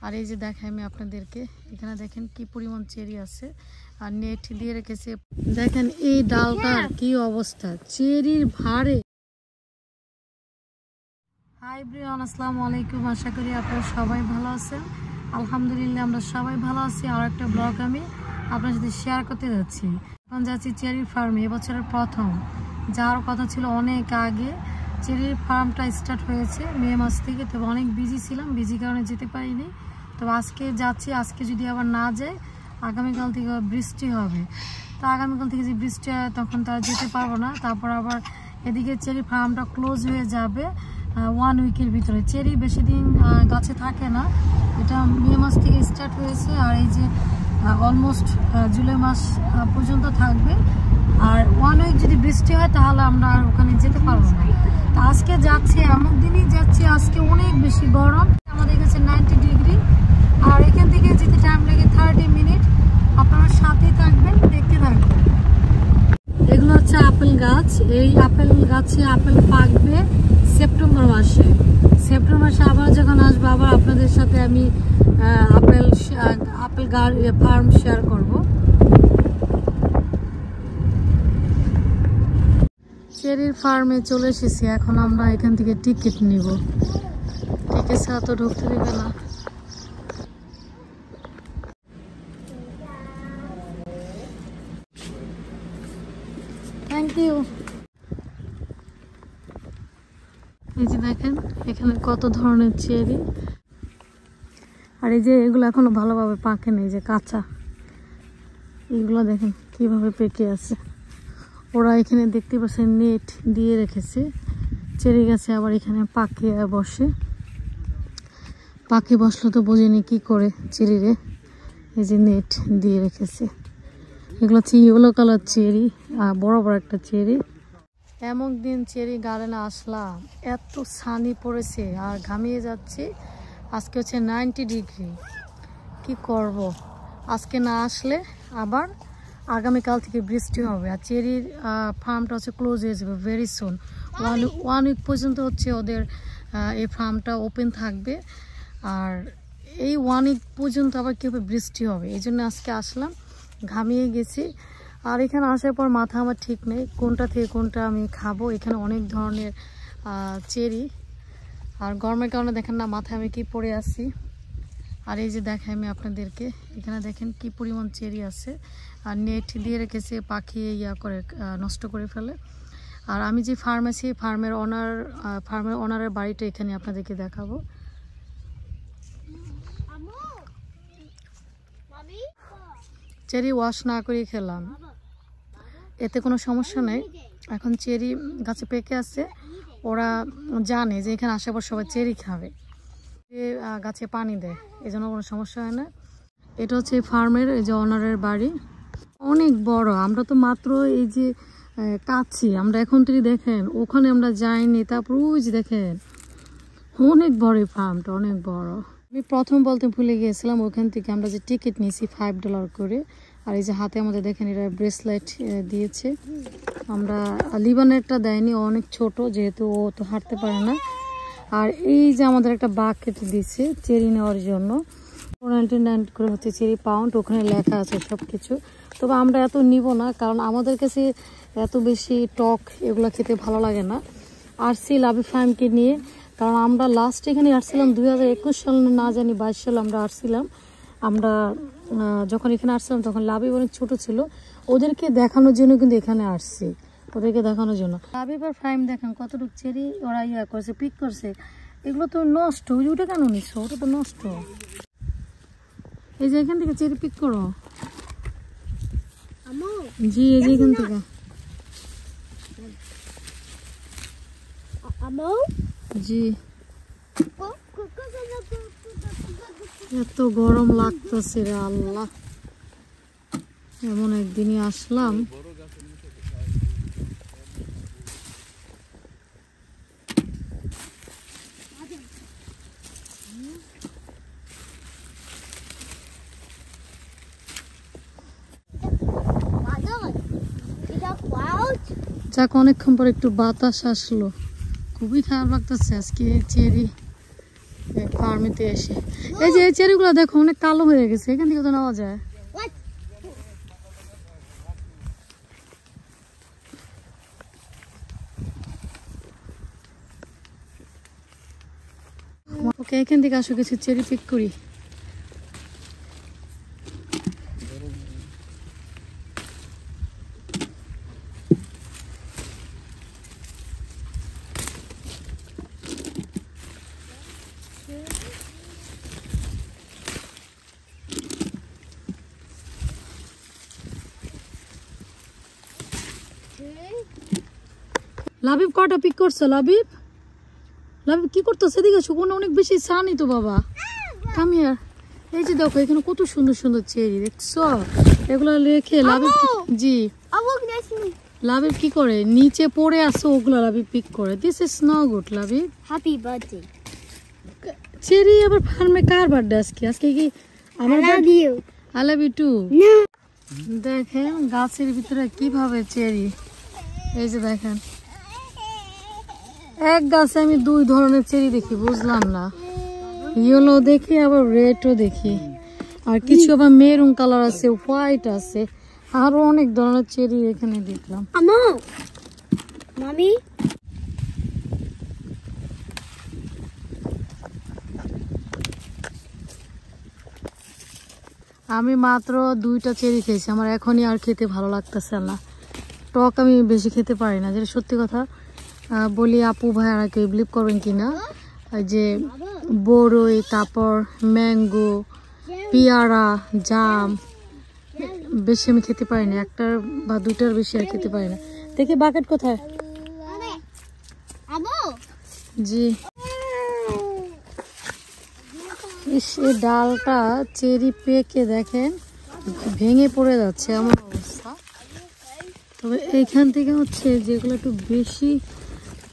আর এই যে দেখাই আমি আপনাদেরকে, এখানে দেখেন কি পরিমাণ চেরি আছে আর নেট দিয়ে রেখেছে। দেখেন এই ডালটার কি অবস্থা, চেরির ভারে। হাই ব্রিয়ান, আসসালামু আলাইকুম। আশা করি আপনারা সবাই ভালো আছেন। আলহামদুলিল্লাহ আমরা সবাই ভালো আছি। আর একটা ব্লগ আমি আপনার সাথে শেয়ার করতে যাচ্ছি। এখন যাচ্ছি চেরির ফার্মে। এবছরের প্রথম যাওয়ার কথা ছিল অনেক আগে। চেরির ফার্মটা স্টার্ট হয়েছে মে মাস থেকে, তবে অনেক বিজি ছিলাম, বিজি কারণে যেতে পারিনি। তো আজকে যাচ্ছি। আজকে যদি আবার না যায়, আগামীকাল থেকে বৃষ্টি হবে। তো আগামীকাল থেকে যে বৃষ্টি হয় তখন তারা যেতে পারবো না। তারপর আবার এদিকে চেরি ফার্মটা ক্লোজ হয়ে যাবে 1 উইকের ভিতরে। চেরি বেশি দিন গাছে থাকে না, এটা মে মাস থেকে স্টার্ট হয়েছে। আর এই যে অলমোস্ট জুলাই মাস পর্যন্ত থাকবে। আর 1 উইক যদি বৃষ্টি হয় তাহলে আমরা আর ওখানে যেতে পারবো না। তো আজকে যাচ্ছি, এমন দিনই যাচ্ছি। আজকে অনেক বেশি গরম, আমাদের কাছে 90 ডিগ্রি। আর এখান থেকে যেতে টাইম লাগে 30 মিনিট। আপনারা সাথে থাকবেন, দেখতে থাকবেন। এগুলো হচ্ছে আপেল গাছ। এই আপেল গাছে আপেল পাকবে সেপ্টেম্বর মাসে। সেপ্টেম্বর মাসে আবার যখন আসবো, আবার আপনাদের সাথে আমি আপেল ফার্ম শেয়ার করব। চেরির ফার্মে চলে এসেছি। এখন আমরা এখান থেকে টিকিট নিব। টিকিট ছাড়া তো ঢুকতে দেবে না। Thank you. এই যে দেখেন এখানে কত ধরনের চেরি। আর এই যে এগুলো এখনো ভালোভাবে পাকে নেই, যে কাঁচা। এগুলো দেখেন কিভাবে পেকে আছে। ওরা এখানে দেখতে পাচ্ছেন নেট দিয়ে রেখেছে চেরি গাছে। আবার এখানে পাখি বসে, পাখি বসলো তো বোঝেনি কি করে চেরিরে। এই যে নেট দিয়ে রেখেছে। এগুলো হচ্ছে ইয়েলো কালার চেরি, বড় বড় একটা চেরি। এমন দিন চেরি গার্ডেনে আসলাম, এত ছানি পড়েছে আর ঘামিয়ে যাচ্ছে। আজকে হচ্ছে 90 ডিগ্রি। কি করব, আজকে না আসলে আবার আগামীকাল থেকে বৃষ্টি হবে। আর চেরির ফার্মটা হচ্ছে ক্লোজ হয়ে যাবে ভেরি সুন। 1 উইক পর্যন্ত হচ্ছে ওদের এই ফার্মটা ওপেন থাকবে। আর এই 1 উইক পর্যন্ত আবার কী হবে, বৃষ্টি হবে। এই জন্য আজকে আসলাম, ঘামিয়ে গেছি। আর এখানে আসার পর মাথা আমার ঠিক নেই কোনটা থেকে কোনটা আমি খাবো। এখানে অনেক ধরনের চেরি। আর গরমের কারণে দেখেন না মাথায় আমি কি পরে আছি। আর এই যে দেখাই আমি আপনাদেরকে, এখানে দেখেন কি পরিমাণ চেরি আছে। আর নেট দিয়ে রেখেছে, পাখি করে নষ্ট করে ফেলে। আর আমি যে ফার্মেসি, ফার্মের ওনারের বাড়িটা এখানে আপনাদেরকে দেখাবো। চেরি ওয়াশ না করে খেলাম, এতে কোনো সমস্যা নেই। এখন চেরি গাছে পেকে আছে, ওরা জানে যে এখানে আসার পর সবাই চেরি খাবে, গাছে পানি দেয়, এই জন্য কোনো সমস্যা হয় না। এটা হচ্ছে ফার্মের এই যে ওনারের বাড়ি, অনেক বড়। আমরা তো মাত্র এই যে কাছি, আমরা এখন থেকে দেখেন ওখানে আমরা যাইনি। তারপর ওই যে দেখেন অনেক বড় ফার্মটা, অনেক বড়। আমি প্রথম বলতে ভুলে গিয়েছিলাম, ওখান থেকে আমরা যে টিকিট নিয়েছি $5 করে। আর এই যে হাতে আমাদের দেখেন এটা ব্রেসলেট দিয়েছে। আমরা লিবানেরটা দেয়নি, অনেক ছোট যেহেতু ও তো হাঁটতে পারে না। আর এই যে আমাদের একটা বাকেট দিচ্ছে চেরি নেওয়ার জন্য, 99 করে হচ্ছে চেরি পাউন্ড, ওখানে লেখা আছে সব কিছু। তবে আমরা এত নিব না, কারণ আমাদের কাছে এত বেশি টক এগুলো খেতে ভালো লাগে না। আসছি লাভি ফার্মকে নিয়ে, কারণ আমরা লাস্ট এখানে আসছিলাম 2021 সাল না জানি 22 সাল আমরা আসছিলাম। আমরা যখন এখানে আসছিলাম তখন লাভি অনেক ছোট ছিল, ওদেরকে দেখানোর জন্য কিন্তু এখানে আসছি, ওদেরকে দেখানোর জন্য। লাভিবার ফার্ম দেখেন কতটুকু চেরি ওরা করছে, পিক করছে। এগুলো তো নষ্ট, ওটা কেন নিচ্ছ, ওটা তো নষ্ট। এই যে এখান থেকে চেরি পিক করো। জি এই যে এখান থেকে। জি এত গরম লাগতেছে রে আল্লাহ, এমন একদিনই আসলাম। যাক অনেকক্ষণ পর একটু বাতাস আসলো, খুবই খারাপ লাগতেছে আজকে চেরি ফার্মেতে এসে। এই যে এই চেরিগুলো দেখো অনেক কালো হয়ে গেছে, এখান থেকে তো নেওয়া যায়। ওকে, এখান থেকে আসো কিছু চেরি পিক করি। লাবিব কটা পিক করছো? লাবিব লাবিব কি করতো? সেদিকে শুকনো অনেক বেশি সানি তো বাবা। Come here. এই যে দেখো এখানে কত সুন্দর সুন্দর চেরি দেখছো, এগুলো রেখে লাবিব জি লাবিব কি করে নিচে পড়ে আসো, ওগুলো লাবিব পিক করে। This is no good Labib. Happy birthday. Cherry আবার ফার্মে কার বার্থডে আজকে? আজকে কি আমার? I love you. I love you too. No. দেখেন গাছের ভিতরে কিভাবে চেরি, এই যে দেখেন এক গাছে আমি দুই ধরনের চেরি দেখি, বুঝলাম না। ইয়েলো দেখি আবার রেডও দেখি, আর কিছু আবার মেরুন কালার আছে, হোয়াইট আছে, আরো অনেক ধরনের চেরি এখানে দেখলাম। Amo. Mommy. আমি মাত্র 2টা চেরি খেয়েছি, আমার এখনই আর খেতে ভালো লাগতেছে না। টক আমি বেশি খেতে পারি না, যেটা সত্যি কথা। বলি আপু ভাই আর কেউ বিলিভ করবেন কিনা, যে বড়ই, তারপর ম্যাঙ্গো, পেয়ারা, জাম বেশি আমি খেতে পারি না, 1টার বা 2টার বেশি আর খেতে পারি না। দেখি বাকেট কোথায়? Amo. জি। ইস, এই ডালটা চেরি পেকে দেখেন ভেঙে পড়ে যাচ্ছে, এমন অবস্থা। তবে এইখান থেকে হচ্ছে যেগুলো একটু বেশি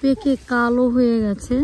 পেকে কালো হয়ে গেছে,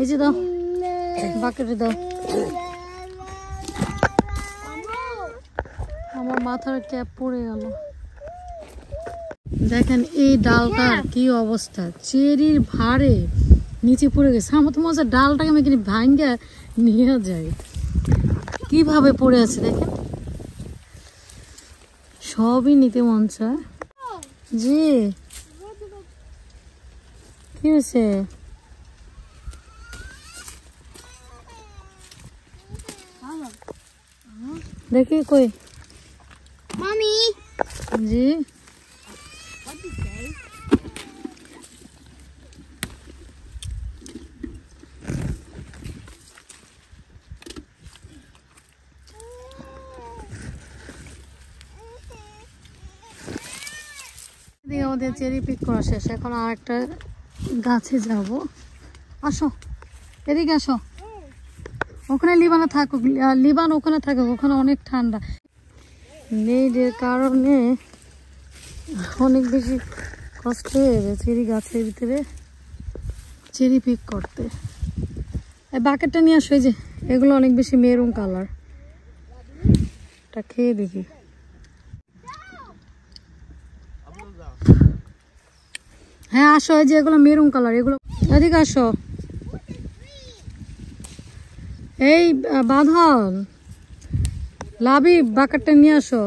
এই যে দাও বাকেটে দাও। আমার মাথার ক্যাপ পড়ে গেল। দেখেন এই ডালটার কি অবস্থা, চেরির ভারে নিচে পড়ে গেছে। আমার তো মজা ডালটাকে আমি কিনে ভাঙ্গা নিয়ে যাই, কিভাবে পড়ে আছে দেখেন, সবই নিতে মন চায়। জি কি হয়েছে? দেখি কই। Mommy. G What did you say? আমাদের চেরি পিক করা শেষ, এখন আর একটা গাছে যাব। আসো এদিকে আসো, ওখানে লিবানা থাকুক, লিবান ওখানে থাকুক, ওখানে অনেক ঠান্ডা। নেইডের কারণে অনেক বেশি কষ্ট হয়ে গেছে চেরি গাছের ভিতরে চেরি পিক করতে। এই বাকেটটা নিয়ে আসো, এই যে এগুলো অনেক বেশি মেরুন কালার, এটা খেয়ে দেখি। হ্যাঁ আসো, এই যে এগুলো মেরুন কালার, এগুলো এদিকে আসো। এই বাঁধন লাবিব বাকেটটা নিয়ে আসো।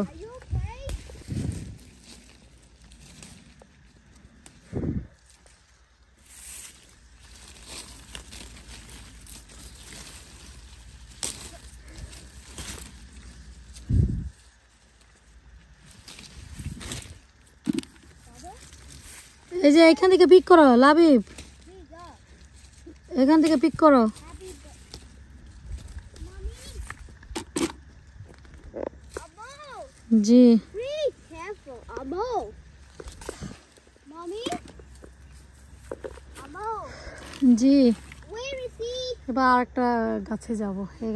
এই যে এখান থেকে পিক করো লাবিব, এখান থেকে পিক করো। জি Be careful, Amo. Mommy. Amo. G Where is he? এবার আরেকটা গাছে যাব। এই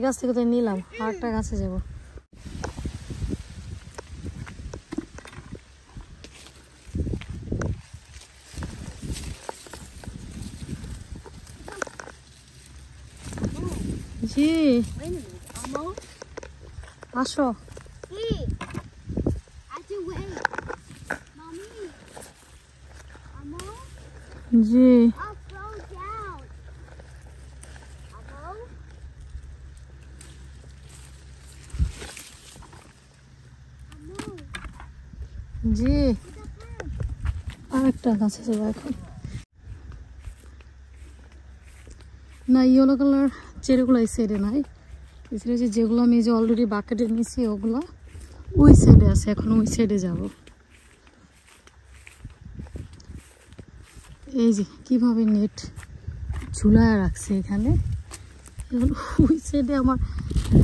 গাছ থেকে তো নিলাম, আরেকটা গাছে যাব। জি Wait a minute. Amo? আসো। Hey. Out your way. Mommy. Amo? G. I'll throw down. Amo? Amo? G. What's up there? আরেকটা গাছে যাবো এখন। না ইয়েলো কালার চেরিগুলো এই সাইডে নাই, এই সাইডে যেগুলো আমি যে অলরেডি বাকেটে নিয়েছি ওগুলো ওই সাইডে আছে, এখন ওই সাইডে যাব। এই যে কিভাবে নেট ঝুলায় রাখছে এখানে, এখন ওই সাইডে আমার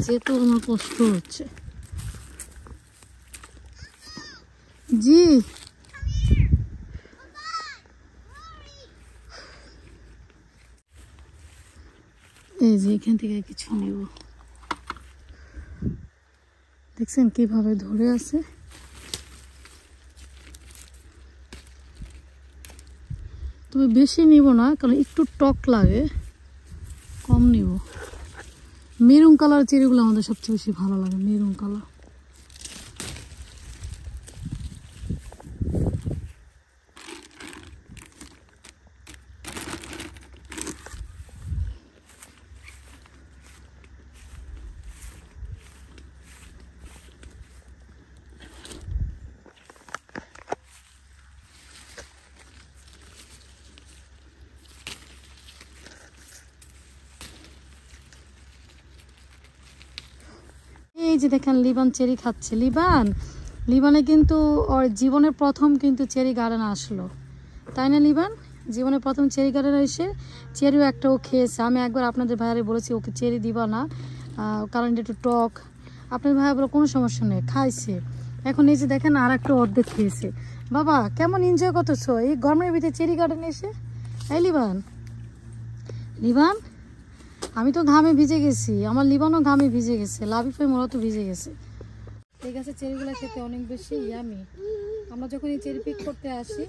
যেতে আমার কষ্ট হচ্ছে। জি এই যে এখান থেকে কিছু নেব, দেখছেন কিভাবে ধরে আছে। তবে বেশি নিব না, কারণ একটু টক লাগে, কম নিব। মেরুন কালার চেরিগুলো আমাদের সবচেয়ে বেশি ভালো লাগে, মেরুন কালার। এই যে দেখেন লিবান চেরি খাচ্ছে। লিবানে কিন্তু ওর জীবনের প্রথম কিন্তু চেরি গার্ডেন আসলো, তাই না লিবান? জীবনের প্রথম চেরি গার্ডেন এসে চেরিও একটা ও খেয়েছে। আমি একবার আপনাদের ভাইয়ারে বলেছি ওকে চেরি দিবা না, কারণ এটা একটু টক। আপনার ভাইয়া বলে কোনো সমস্যা নেই, খাইছে। এখন এই যে দেখেন আর একটা অর্ধেক খেয়েছে। বাবা কেমন এনজয় করতেছো এই গরমের ভিতরে চেরি গার্ডেনে এসে? এই লিবান আমি তো ঘামে ভিজে গেছি, আমার লিবানও ঘামে ভিজে গেছে, লাবিফাই মোরা তো ভিজে গেছে। এই গাছের চেরিগুলো খেতে অনেক বেশি ইয়ামি। আমরা যখন এই চেরি পিক করতে আসি,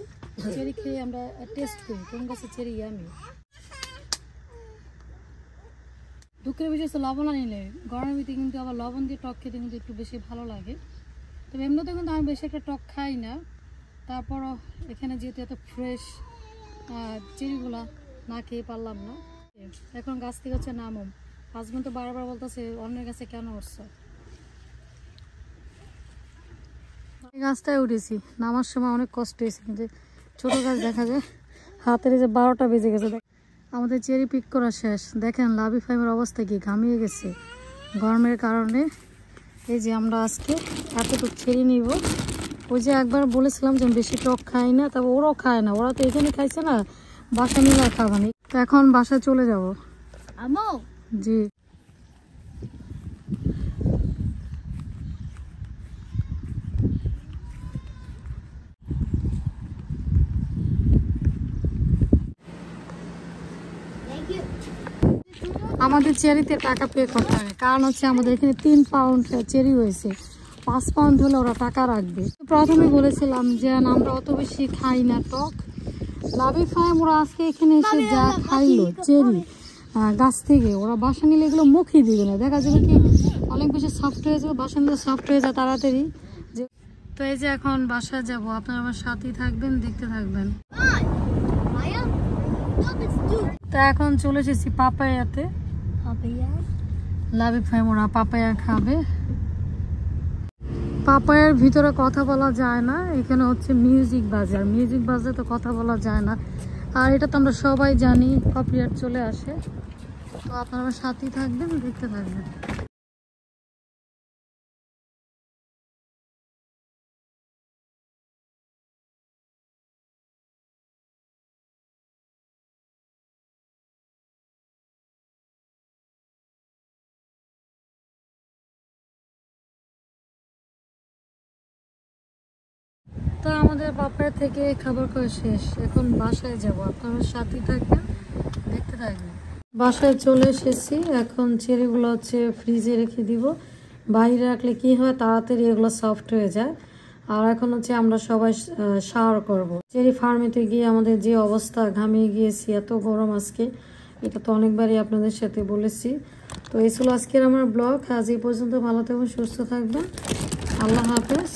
চেরি খেয়ে আমরা টেস্ট করি কোন গাছের চেরি ইয়ামি। দুঃখের বিষয় হচ্ছে লবণ আনিলে গরমের ভিতরে কিন্তু আবার লবণ দিয়ে টক খেতে কিন্তু একটু বেশি ভালো লাগে। তবে এমনিতে কিন্তু আমি বেশি একটা টক খাই না, তারপরও এখানে যেহেতু এত ফ্রেশ চেরিগুলা না খেয়ে পারলাম না। এখন গাছ থেকে হচ্ছে নামম, হাজবেন্ড তো বারবার বলতেছে অন্যের কাছে কেন উঠছ। এই গাছটায় উঠেছি, নামার সময় অনেক কষ্ট হয়েছে, কিন্তু ছোট গাছ দেখা যায়। হাতের যে 12টা বেজে গেছে। আমাদের চেরি পিক করা শেষ। দেখেন লাবিফাইমের অবস্থা কি, ঘামিয়ে গেছে গরমের কারণে। এই যে আমরা আজকে এতটুকু চেরি নিব। ওই যে একবার বলেছিলাম যে আমি বেশি টক খাই না, তবে ওরাও খায় না, ওরা তো এখানে খাইছে না, বাসা মিলে খাবানি। তো এখন বাসায় চলে যাব। Amo? G Thank you. আমাদের চেরিতে টাকা পে করতে হবে, কারণ হচ্ছে আমাদের এখানে 3 পাউন্ড চেরি হয়েছে, 5 পাউন্ড হলে ওরা টাকা রাখবে। প্রথমে বলেছিলাম যে আমরা অত বেশি খাই না টক। লাবিফাইম ওরা আজকে এখানে এসে যা খাইলো চেরি গাছ থেকে, ওরা বাসা নিলে এগুলো মুখই দিবে না, দেখা যাবে কি অনেক বেশি সফট হয়ে যাবে, বাসা নিলে সফট হয়ে যায় তাড়াতাড়ি। যে তো এই যে এখন বাসায় যাব, আপনারা আমার সাথেই থাকবেন, দেখতে থাকবেন। Maya? No, let's do it. তো এখন চলে এসেছি পাপায়াতে। Papaya? লাবিফাইম ওরা পাপায়া খাবে। পাপায়ার ভিতরে কথা বলা যায় না, এখানে হচ্ছে মিউজিক বাজে, আর মিউজিক বাজলে তো কথা বলা যায় না, আর এটা তো আমরা সবাই জানি কপিরাইট চলে আসে। তো আপনারা আমার সাথেই থাকবেন, দেখতে থাকবেন। তো আমাদের পাপায়া থেকে খাবার খাওয়া শেষ, এখন বাসায় যাব, আপনারা সাথেই থাকবেন, দেখতে থাকবেন। বাসায় চলে এসেছি, এখন চেরিগুলো হচ্ছে ফ্রিজে রেখে দিব। বাইরে রাখলে কি হয় তাড়াতাড়ি এগুলো সফট হয়ে যায়। আর এখন হচ্ছে আমরা সবাই শাওয়ার করব। চেরি ফার্মেতে গিয়ে আমাদের যে অবস্থা, ঘামিয়ে গিয়েছি, এত গরম আজকে, এটা তো অনেকবারই আপনাদের সাথে বলেছি। তো এই ছিল আজকের আমার ব্লগ। আজ এই পর্যন্ত, ভালো থাকবেন, সুস্থ থাকবেন, আল্লাহ হাফেজ।